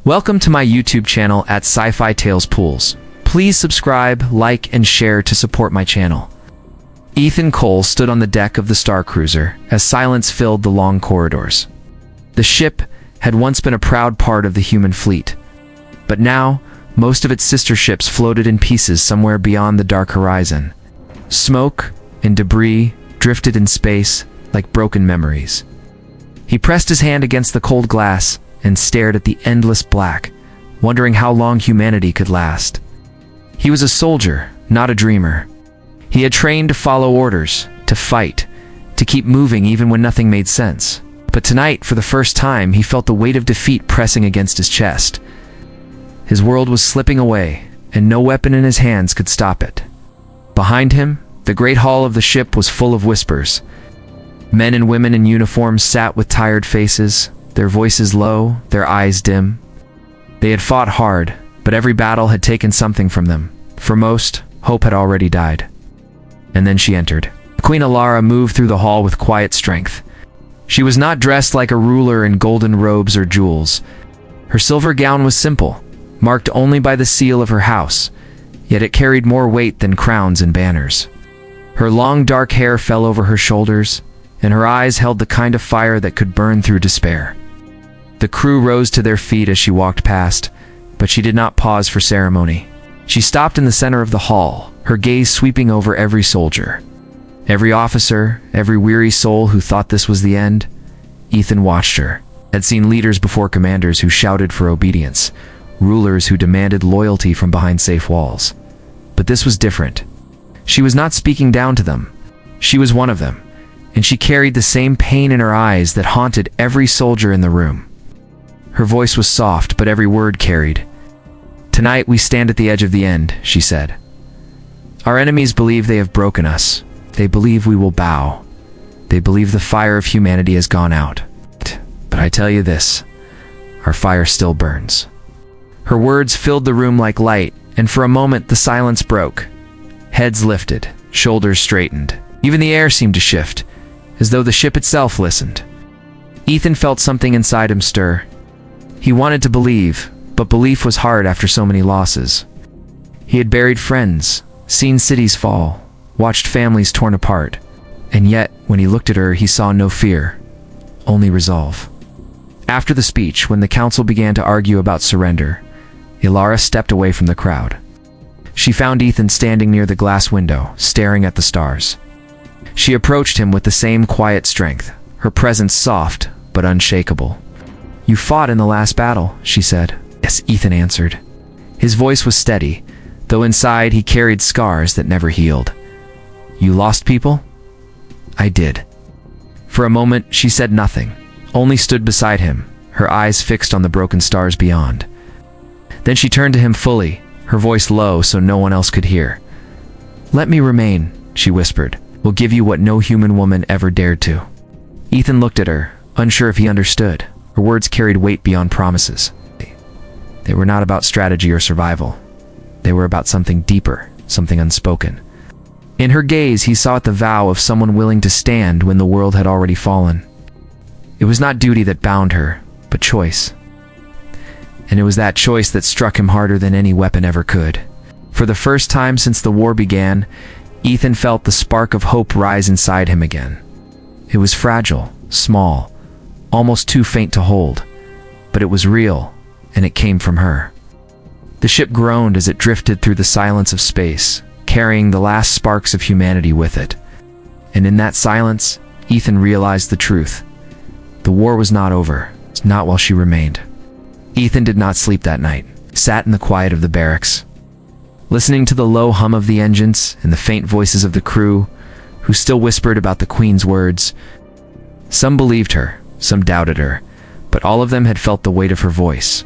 Welcome to my YouTube channel at Sci-Fi Tales Pools. Please subscribe, like, and share to support my channel. Ethan Cole stood on the deck of the Star Cruiser as silence filled the long corridors. The ship had once been a proud part of the human fleet, but now most of its sister ships floated in pieces somewhere beyond the dark horizon. Smoke and debris drifted in space like broken memories. He pressed his hand against the cold glass and stared at the endless black, wondering how long humanity could last. He was a soldier, not a dreamer. He had trained to follow orders, to fight, to keep moving even when nothing made sense. But tonight, for the first time, he felt the weight of defeat pressing against his chest. His world was slipping away, and no weapon in his hands could stop it. Behind him, the great hull of the ship was full of whispers. Men and women in uniforms sat with tired faces, their voices low, their eyes dim. They had fought hard, but every battle had taken something from them. For most, hope had already died. And then she entered. Queen Alara moved through the hall with quiet strength. She was not dressed like a ruler in golden robes or jewels. Her silver gown was simple, marked only by the seal of her house, yet it carried more weight than crowns and banners. Her long dark hair fell over her shoulders, and her eyes held the kind of fire that could burn through despair. The crew rose to their feet as she walked past, but she did not pause for ceremony. She stopped in the center of the hall, her gaze sweeping over every soldier. Every officer, every weary soul who thought this was the end. Ethan watched her, had seen leaders before commanders who shouted for obedience, rulers who demanded loyalty from behind safe walls. But this was different. She was not speaking down to them. She was one of them, and she carried the same pain in her eyes that haunted every soldier in the room. Her voice was soft, but every word carried. "Tonight we stand at the edge of the end," she said. "Our enemies believe they have broken us. They believe we will bow. They believe the fire of humanity has gone out. But I tell you this, our fire still burns." Her words filled the room like light, and for a moment the silence broke. Heads lifted, shoulders straightened. Even the air seemed to shift, as though the ship itself listened. Ethan felt something inside him stir. He wanted to believe, but belief was hard after so many losses. He had buried friends, seen cities fall, watched families torn apart, and yet, when he looked at her, he saw no fear, only resolve. After the speech, when the council began to argue about surrender, Alara stepped away from the crowd. She found Ethan standing near the glass window, staring at the stars. She approached him with the same quiet strength, her presence soft but unshakable. "You fought in the last battle," she said. "Yes," Ethan answered. His voice was steady, though inside he carried scars that never healed. "You lost people?" "I did." For a moment, she said nothing, only stood beside him, her eyes fixed on the broken stars beyond. Then she turned to him fully, her voice low so no one else could hear. "Let me remain," she whispered. "Will give you what no human woman ever dared to." Ethan looked at her, unsure if he understood. Her words carried weight beyond promises. They were not about strategy or survival. They were about something deeper, something unspoken. In her gaze, he saw the vow of someone willing to stand when the world had already fallen. It was not duty that bound her, but choice. And it was that choice that struck him harder than any weapon ever could. For the first time since the war began, Ethan felt the spark of hope rise inside him again. It was fragile, small, almost too faint to hold, but it was real, and it came from her. The ship groaned as it drifted through the silence of space, carrying the last sparks of humanity with it. And in that silence, Ethan realized the truth. The war was not over, not while she remained. Ethan did not sleep that night, sat in the quiet of the barracks, listening to the low hum of the engines and the faint voices of the crew, who still whispered about the Queen's words. Some believed her, some doubted her, but all of them had felt the weight of her voice.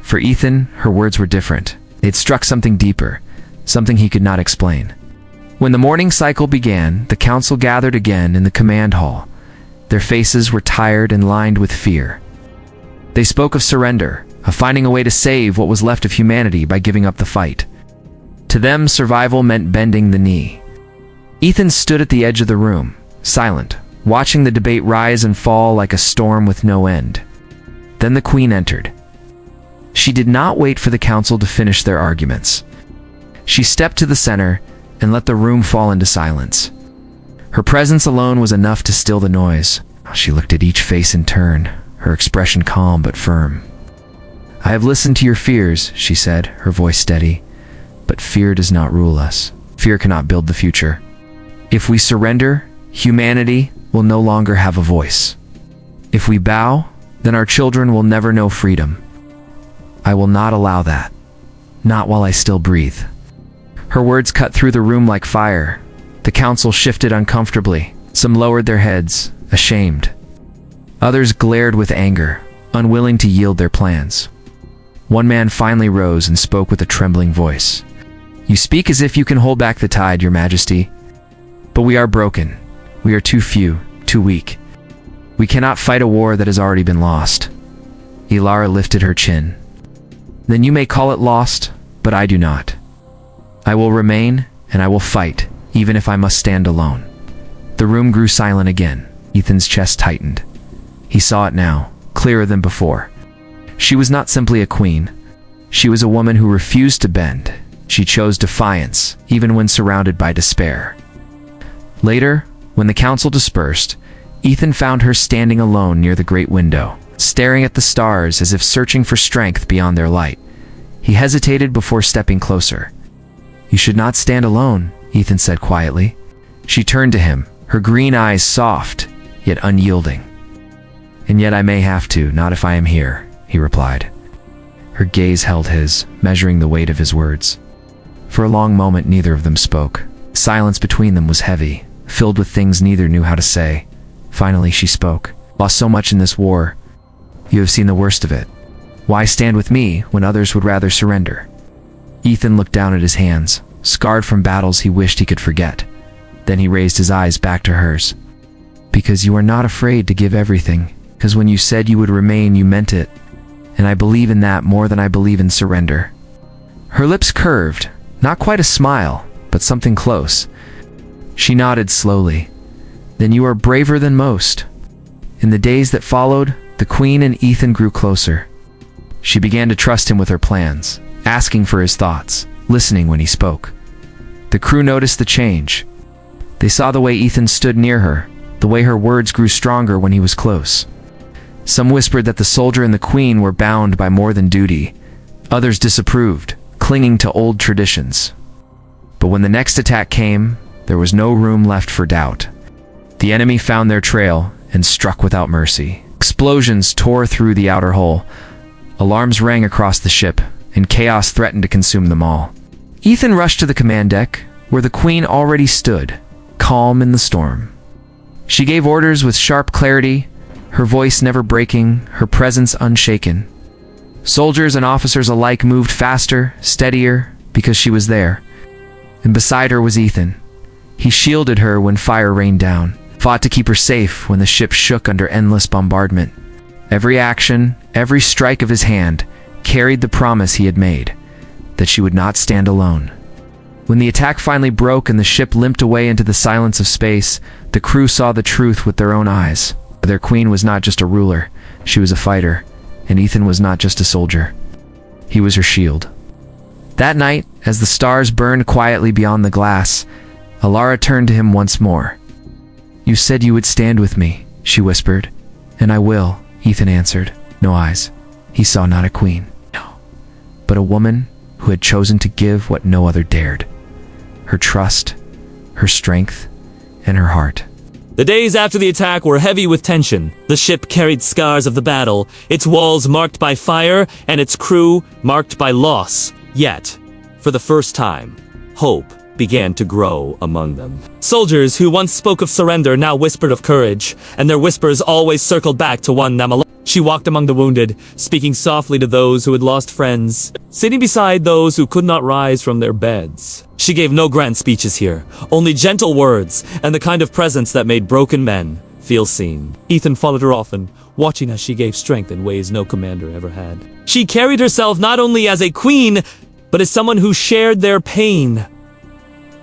For Ethan, her words were different. They'd struck something deeper, something he could not explain. When the morning cycle began, the council gathered again in the command hall. Their faces were tired and lined with fear. They spoke of surrender, of finding a way to save what was left of humanity by giving up the fight. To them, survival meant bending the knee. Ethan stood at the edge of the room, silent, watching the debate rise and fall like a storm with no end. Then the Queen entered. she did not wait for the council to finish their arguments. She stepped to the center and let the room fall into silence. Her presence alone was enough to still the noise. She looked at each face in turn, her expression calm but firm. "I have listened to your fears," she said, her voice steady. "But fear does not rule us. Fear cannot build the future. If we surrender, humanity will no longer have a voice. If we bow, then our children will never know freedom. I will not allow that. Not while I still breathe." Her words cut through the room like fire. The council shifted uncomfortably. Some lowered their heads, ashamed. Others glared with anger, unwilling to yield their plans. One man finally rose and spoke with a trembling voice. "You speak as if you can hold back the tide, Your Majesty. But we are broken. We are too few, too weak. We cannot fight a war that has already been lost." Ilara lifted her chin. "Then you may call it lost, but I do not. I will remain, and I will fight, even if I must stand alone." The room grew silent again. Ethan's chest tightened. He saw it now, clearer than before. She was not simply a queen. She was a woman who refused to bend. She chose defiance, even when surrounded by despair. Later, when the council dispersed, Ethan found her standing alone near the great window, staring at the stars as if searching for strength beyond their light. He hesitated before stepping closer. "You should not stand alone," Ethan said quietly. She turned to him, her green eyes soft, yet unyielding. "And yet I may have to, not if I am here," he replied. Her gaze held his, measuring the weight of his words. For a long moment neither of them spoke. Silence between them was heavy, filled with things neither knew how to say. Finally she spoke. "Lost so much in this war. You have seen the worst of it. Why stand with me when others would rather surrender?" Ethan looked down at his hands, scarred from battles he wished he could forget. Then he raised his eyes back to hers. "Because you are not afraid to give everything. Because when you said you would remain, you meant it. And I believe in that more than I believe in surrender." Her lips curved, not quite a smile, but something close. She nodded slowly. "Then you are braver than most." In the days that followed, the Queen and Ethan grew closer. She began to trust him with her plans, asking for his thoughts, listening when he spoke. The crew noticed the change. They saw the way Ethan stood near her, the way her words grew stronger when he was close. Some whispered that the soldier and the Queen were bound by more than duty. Others disapproved, clinging to old traditions. But when the next attack came, there was no room left for doubt. The enemy found their trail and struck without mercy. Explosions tore through the outer hull. Alarms rang across the ship, and chaos threatened to consume them all. Ethan rushed to the command deck, where the Queen already stood, calm in the storm. She gave orders with sharp clarity, her voice never breaking, her presence unshaken. Soldiers and officers alike moved faster, steadier, because she was there. And beside her was Ethan. He shielded her when fire rained down, fought to keep her safe when the ship shook under endless bombardment. Every action, every strike of his hand, carried the promise he had made, that she would not stand alone. When the attack finally broke and the ship limped away into the silence of space, the crew saw the truth with their own eyes. Their Queen was not just a ruler, she was a fighter, and Ethan was not just a soldier. He was her shield. That night, as the stars burned quietly beyond the glass, Ilara turned to him once more. "You said you would stand with me," she whispered. "And I will," Ethan answered. No eyes. He saw not a queen, no, but a woman who had chosen to give what no other dared. Her trust, her strength, and her heart. The days after the attack were heavy with tension. The ship carried scars of the battle, its walls marked by fire, and its crew marked by loss. Yet, for the first time, hope began to grow among them. Soldiers who once spoke of surrender now whispered of courage, and their whispers always circled back to one Namala. She walked among the wounded, speaking softly to those who had lost friends, sitting beside those who could not rise from their beds. She gave no grand speeches here, only gentle words, and the kind of presence that made broken men feel seen. Ethan followed her often, watching as she gave strength in ways no commander ever had. She carried herself not only as a queen, but as someone who shared their pain.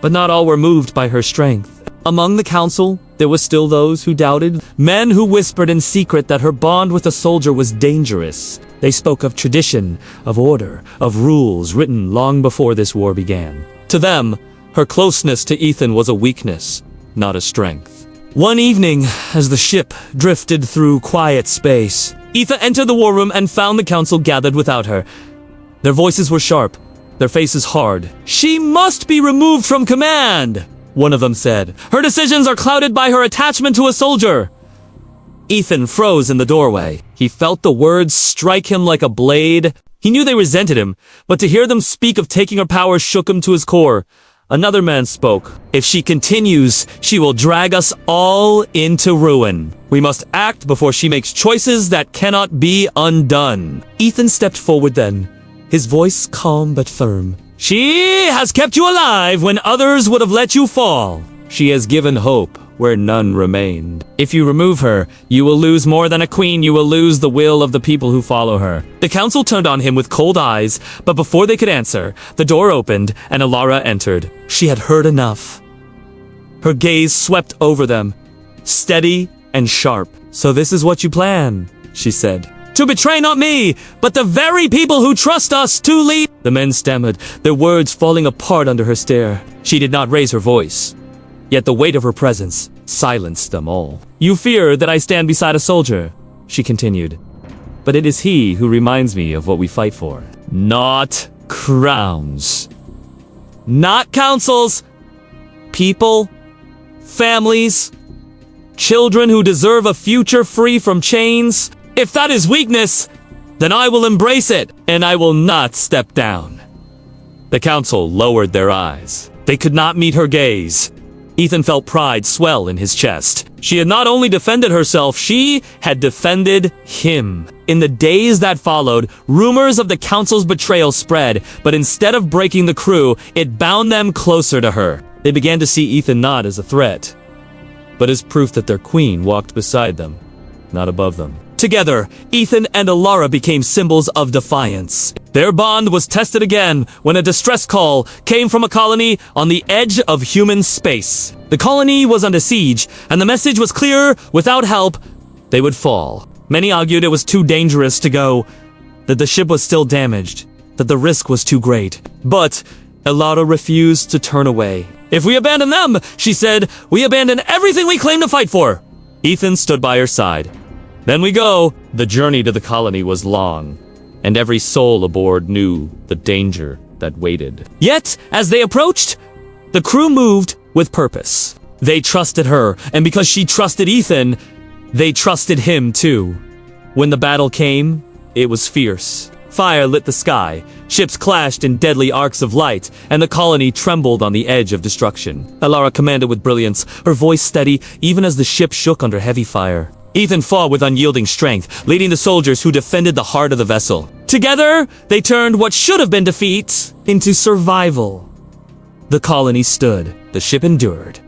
But not all were moved by her strength. Among the council, there were still those who doubted, men who whispered in secret that her bond with a soldier was dangerous. They spoke of tradition, of order, of rules written long before this war began. To them, her closeness to Ethan was a weakness, not a strength. One evening, as the ship drifted through quiet space, Ethan entered the war room and found the council gathered without her. Their voices were sharp, their faces hard. "She must be removed from command," one of them said. "Her decisions are clouded by her attachment to a soldier." Ethan froze in the doorway. He felt the words strike him like a blade. He knew they resented him, but to hear them speak of taking her power shook him to his core. Another man spoke. "If she continues, she will drag us all into ruin. We must act before she makes choices that cannot be undone." Ethan stepped forward then, his voice calm but firm. "She has kept you alive when others would have let you fall. She has given hope where none remained. If you remove her, you will lose more than a queen. You will lose the will of the people who follow her." The council turned on him with cold eyes, but before they could answer, the door opened and Alara entered. She had heard enough. Her gaze swept over them, steady and sharp. "So this is what you plan," she said. "To betray not me, but the very people who trust us to lead." The men stammered, their words falling apart under her stare. She did not raise her voice. Yet the weight of her presence silenced them all. "You fear that I stand beside a soldier," she continued. "But it is he who reminds me of what we fight for. Not crowns. Not councils. People. Families. Children who deserve a future free from chains. If that is weakness, then I will embrace it, and I will not step down." The council lowered their eyes. They could not meet her gaze. Ethan felt pride swell in his chest. She had not only defended herself, she had defended him. In the days that followed, rumors of the council's betrayal spread, but instead of breaking the crew, it bound them closer to her. They began to see Ethan not as a threat, but as proof that their queen walked beside them, not above them. Together, Ethan and Alara became symbols of defiance. Their bond was tested again when a distress call came from a colony on the edge of human space. The colony was under siege, and the message was clear: without help, they would fall. Many argued it was too dangerous to go, that the ship was still damaged, that the risk was too great. But Alara refused to turn away. "If we abandon them," she said, "we abandon everything we claim to fight for." Ethan stood by her side. "Then we go." The journey to the colony was long, and every soul aboard knew the danger that waited. Yet, as they approached, the crew moved with purpose. They trusted her, and because she trusted Ethan, they trusted him too. When the battle came, it was fierce. Fire lit the sky, ships clashed in deadly arcs of light, and the colony trembled on the edge of destruction. Alara commanded with brilliance, her voice steady even as the ship shook under heavy fire. Ethan fought with unyielding strength, leading the soldiers who defended the heart of the vessel. Together, they turned what should have been defeat into survival. The colony stood, the ship endured,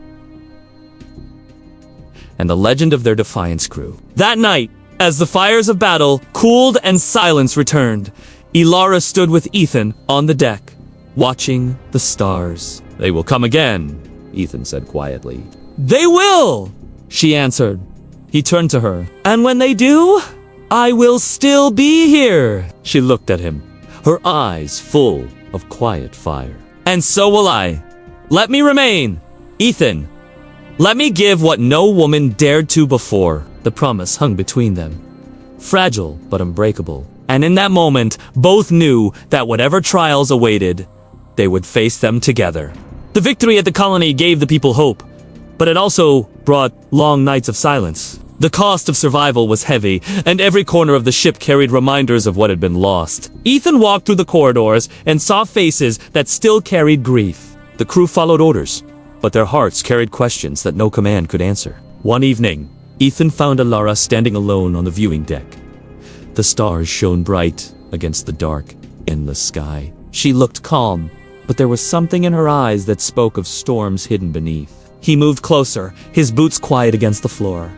and the legend of their defiance grew. That night, as the fires of battle cooled and silence returned, Alara stood with Ethan on the deck, watching the stars. "They will come again," Ethan said quietly. "They will," she answered. He turned to her. "And when they do, I will still be here." She looked at him, her eyes full of quiet fire. "And so will I. Let me remain. Ethan, let me give what no woman dared to before." The promise hung between them, fragile but unbreakable. And in that moment, both knew that whatever trials awaited, they would face them together. The victory at the colony gave the people hope, but it also brought long nights of silence. The cost of survival was heavy, and every corner of the ship carried reminders of what had been lost. Ethan walked through the corridors and saw faces that still carried grief. The crew followed orders, but their hearts carried questions that no command could answer. One evening, Ethan found Alara standing alone on the viewing deck. The stars shone bright against the dark, endless sky. She looked calm, but there was something in her eyes that spoke of storms hidden beneath. He moved closer, his boots quiet against the floor.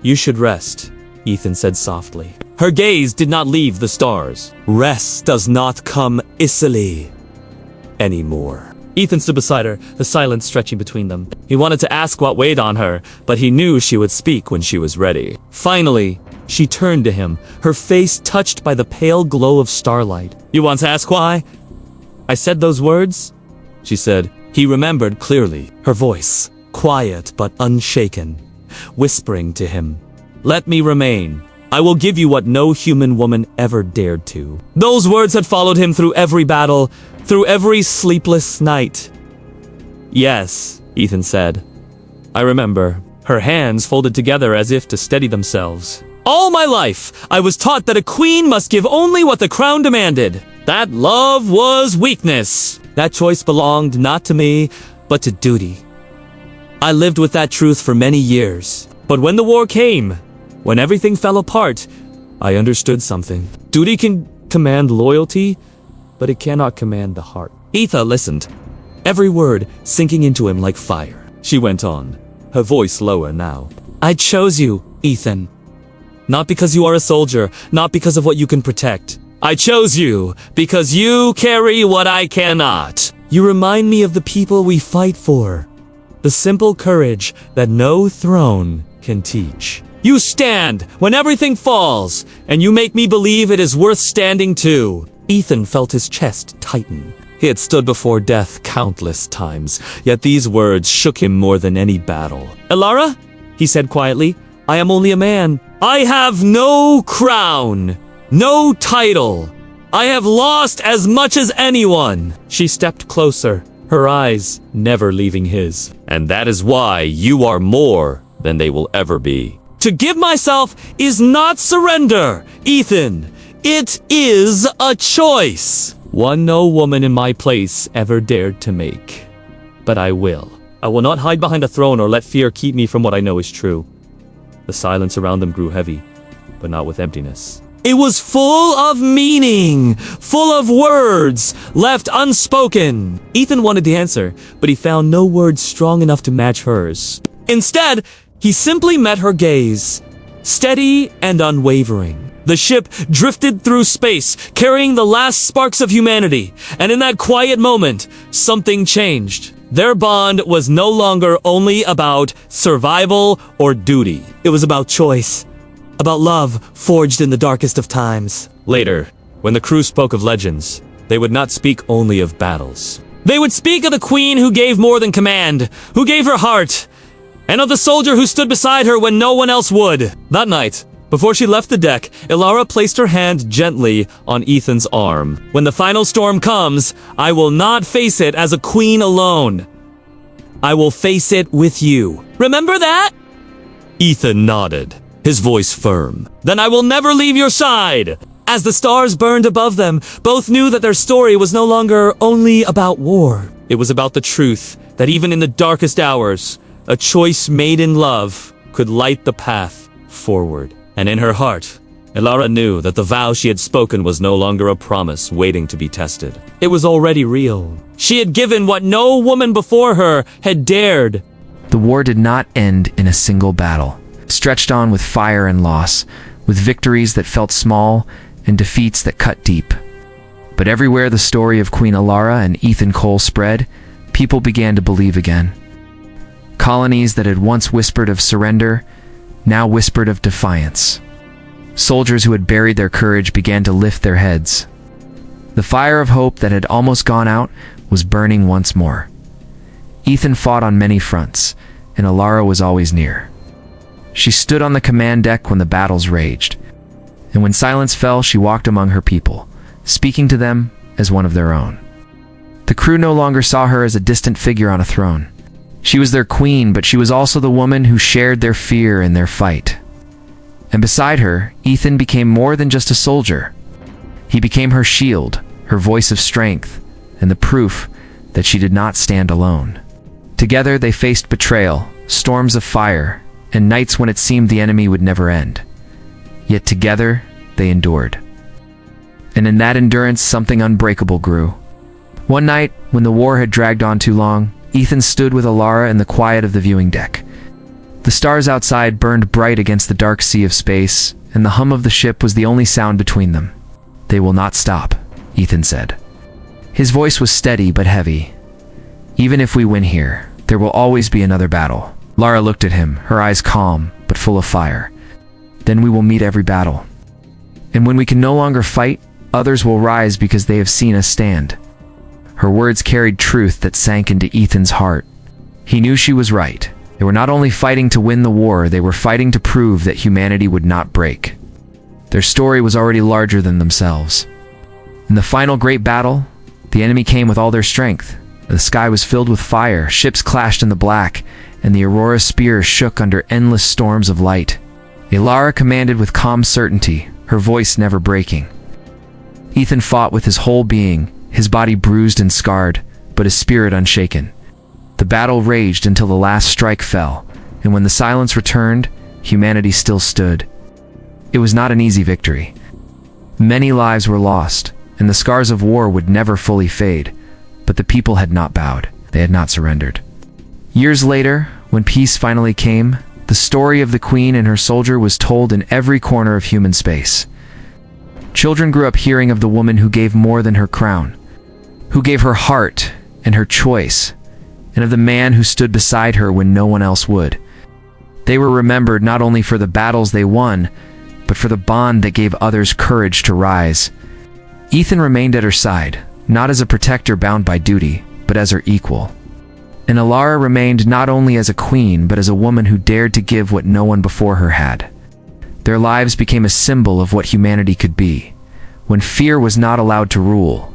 "You should rest," Ethan said softly. Her gaze did not leave the stars. "Rest does not come easily anymore." Ethan stood beside her, the silence stretching between them. He wanted to ask what weighed on her, but he knew she would speak when she was ready. Finally, She turned to him, her face touched by the pale glow of starlight. "You want to ask why I said those words?" she said. He remembered clearly, her voice, quiet but unshaken, whispering to him, "Let me remain. I will give you what no human woman ever dared to." Those words had followed him through every battle, through every sleepless night. "Yes," Ethan said. "I remember." Her hands folded together as if to steady themselves. "All my life, I was taught that a queen must give only what the crown demanded. That love was weakness. That choice belonged not to me, but to duty. I lived with that truth for many years. But when the war came, when everything fell apart, I understood something. Duty can command loyalty, but it cannot command the heart." Etha listened, every word sinking into him like fire. She went on, her voice lower now. "I chose you, Ethan. Not because you are a soldier, not because of what you can protect. I chose you because you carry what I cannot. You remind me of the people we fight for. The simple courage that no throne can teach. You stand when everything falls, and you make me believe it is worth standing too." Ethan felt his chest tighten. He had stood before death countless times, yet these words shook him more than any battle. "Elara," he said quietly, "I am only a man. I have no crown, no title. I have lost as much as anyone." She stepped closer, her eyes never leaving his. "And that is why you are more than they will ever be. To give myself is not surrender, Ethan. It is a choice. One no woman in my place ever dared to make. But I will. I will not hide behind a throne or let fear keep me from what I know is true." The silence around them grew heavy, but not with emptiness. It was full of meaning, full of words left unspoken. Ethan wanted to answer, but he found no words strong enough to match hers. Instead, he simply met her gaze, steady and unwavering. The ship drifted through space, carrying the last sparks of humanity, and in that quiet moment, something changed. Their bond was no longer only about survival or duty. It was about choice, about love forged in the darkest of times. Later, when the crew spoke of legends, they would not speak only of battles. They would speak of the queen who gave more than command, who gave her heart, and of the soldier who stood beside her when no one else would. That night, before she left the deck, Elara placed her hand gently on Ethan's arm. "When the final storm comes, I will not face it as a queen alone. I will face it with you. Remember that?" Ethan nodded, his voice firm. "Then I will never leave your side." As the stars burned above them, both knew that their story was no longer only about war. It was about the truth that even in the darkest hours, a choice made in love could light the path forward. And in her heart, Elara knew that the vow she had spoken was no longer a promise waiting to be tested. It was already real. She had given what no woman before her had dared. The war did not end in a single battle. It stretched on with fire and loss, with victories that felt small and defeats that cut deep. But everywhere the story of Queen Elara and Ethan Cole spread, people began to believe again. Colonies that had once whispered of surrender now whispered of defiance. Soldiers who had buried their courage began to lift their heads. The fire of hope that had almost gone out was burning once more. Ethan fought on many fronts, and Elara was always near. She stood on the command deck when the battles raged, and when silence fell, she walked among her people, speaking to them as one of their own. The crew no longer saw her as a distant figure on a throne. She was their queen, but she was also the woman who shared their fear and their fight. And beside her, Ethan became more than just a soldier. He became her shield, her voice of strength, and the proof that she did not stand alone. Together they faced betrayal, storms of fire, and nights when it seemed the enemy would never end. Yet together they endured. And in that endurance something unbreakable grew. One night, when the war had dragged on too long, Ethan stood with Elara in the quiet of the viewing deck. The stars outside burned bright against the dark sea of space, and the hum of the ship was the only sound between them. "They will not stop," Ethan said. His voice was steady but heavy. "Even if we win here, there will always be another battle." Lara looked at him, her eyes calm but full of fire. Then we will meet every battle. And when we can no longer fight, others will rise because they have seen us stand." Her words carried truth that sank into Ethan's heart. He knew she was right. They were not only fighting to win the war, they were fighting to prove that humanity would not break. Their story was already larger than themselves. In the final great battle, the enemy came with all their strength. The sky was filled with fire, ships clashed in the black, and the Aurora spear shook under endless storms of light. Elara commanded with calm certainty, her voice never breaking. Ethan fought with his whole being, his body bruised and scarred, but his spirit unshaken. The battle raged until the last strike fell, and when the silence returned, humanity still stood. It was not an easy victory. Many lives were lost, and the scars of war would never fully fade, but the people had not bowed. They had not surrendered. Years later, when peace finally came, the story of the Queen and her soldier was told in every corner of human space. Children grew up hearing of the woman who gave more than her crown, who gave her heart and her choice, and of the man who stood beside her when no one else would. They were remembered not only for the battles they won, but for the bond that gave others courage to rise. Ethan remained at her side, not as a protector bound by duty, but as her equal. And Elara remained not only as a queen, but as a woman who dared to give what no one before her had. Their lives became a symbol of what humanity could be, when fear was not allowed to rule.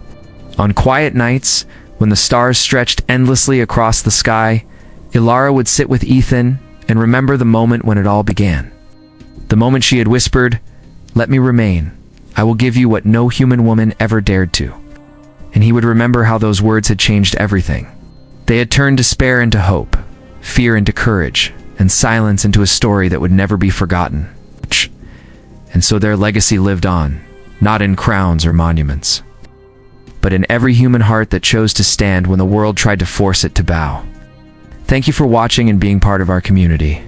On quiet nights, when the stars stretched endlessly across the sky, Elara would sit with Ethan and remember the moment when it all began. The moment she had whispered, "Let me remain. I will give you what no human woman ever dared to." And he would remember how those words had changed everything. They had turned despair into hope, fear into courage, and silence into a story that would never be forgotten. And so their legacy lived on, not in crowns or monuments, but in every human heart that chose to stand when the world tried to force it to bow. Thank you for watching and being part of our community.